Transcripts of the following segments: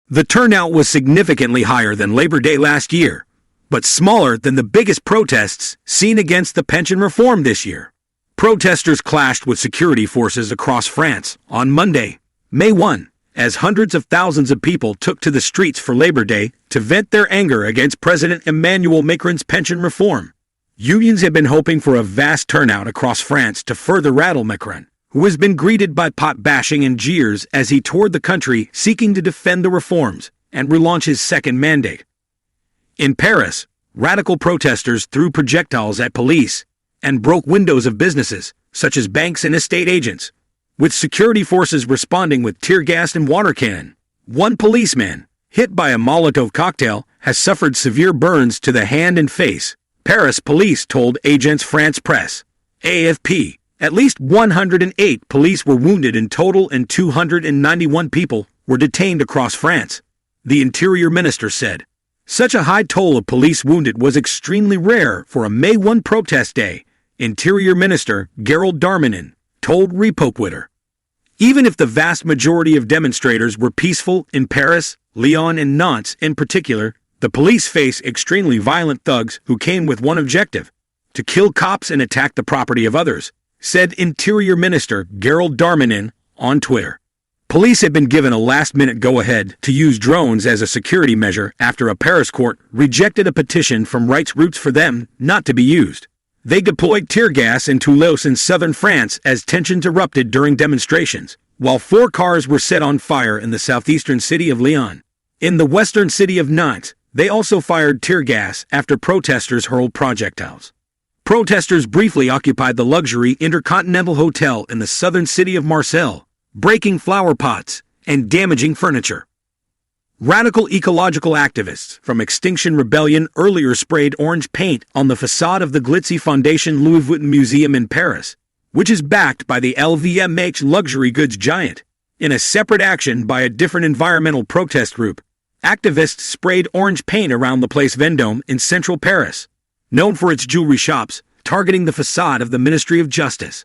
The turnout was significantly higher than Labor Day last year, but smaller than the biggest protests seen against the pension reform this year. Protesters clashed with security forces across France on Monday, May 1, as hundreds of thousands of people took to the streets for Labor Day to vent their anger against President Emmanuel Macron's pension reform. Unions have been hoping for a vast turnout across France to further rattle Macron, who has been greeted by pot-bashing and jeers as he toured the country seeking to defend the reforms and relaunch his second mandate. In Paris, radical protesters threw projectiles at police and broke windows of businesses, such as banks and estate agents, with security forces responding with tear gas and water cannon. One policeman, hit by a Molotov cocktail, has suffered severe burns to the hand and face, Paris police told Agence France Presse, AFP. At least 108 police were wounded in total and 291 people were detained across France, the Interior Minister said. Such a high toll of police wounded was extremely rare for a May 1 protest day, Interior Minister Gerald Darmanin told Twitter. Even if the vast majority of demonstrators were peaceful in Paris, Lyon and Nantes in particular, the police face extremely violent thugs who came with one objective: to kill cops and attack the property of others, said Interior Minister Gerald Darmanin on Twitter. Police had been given a last-minute go-ahead to use drones as a security measure after a Paris court rejected a petition from rights groups for them not to be used. They deployed tear gas in Toulouse in southern France as tensions erupted during demonstrations, while 4 cars were set on fire in the southeastern city of Lyon. In the western city of Nantes, they also fired tear gas after protesters hurled projectiles. Protesters briefly occupied the luxury Intercontinental Hotel in the southern city of Marseille, breaking flower pots and damaging furniture. Radical ecological activists from Extinction Rebellion earlier sprayed orange paint on the facade of the glitzy Fondation Louis Vuitton Museum in Paris, which is backed by the LVMH luxury goods giant. In a separate action by a different environmental protest group, activists sprayed orange paint around the Place Vendôme in central Paris, known for its jewelry shops, targeting the facade of the Ministry of Justice.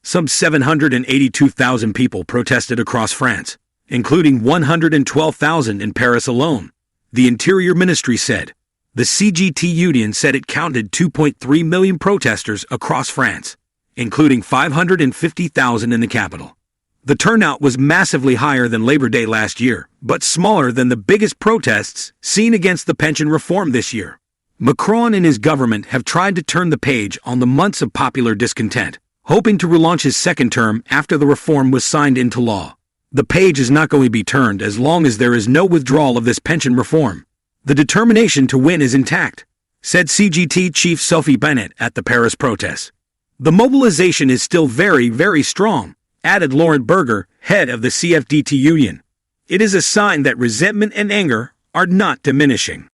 Some 782,000 people protested across France, including 112,000 in Paris alone, the Interior Ministry said. The CGT union said it counted 2.3 million protesters across France, including 550,000 in the capital. The turnout was massively higher than Labor Day last year, but smaller than the biggest protests seen against the pension reform this year. Macron and his government have tried to turn the page on the months of popular discontent, hoping to relaunch his second term after the reform was signed into law. The page is not going to be turned as long as there is no withdrawal of this pension reform. The determination to win is intact, said CGT chief Sophie Bennett at the Paris protests. The mobilization is still very, very strong, added Laurent Berger, head of the CFDT union. It is a sign that resentment and anger are not diminishing.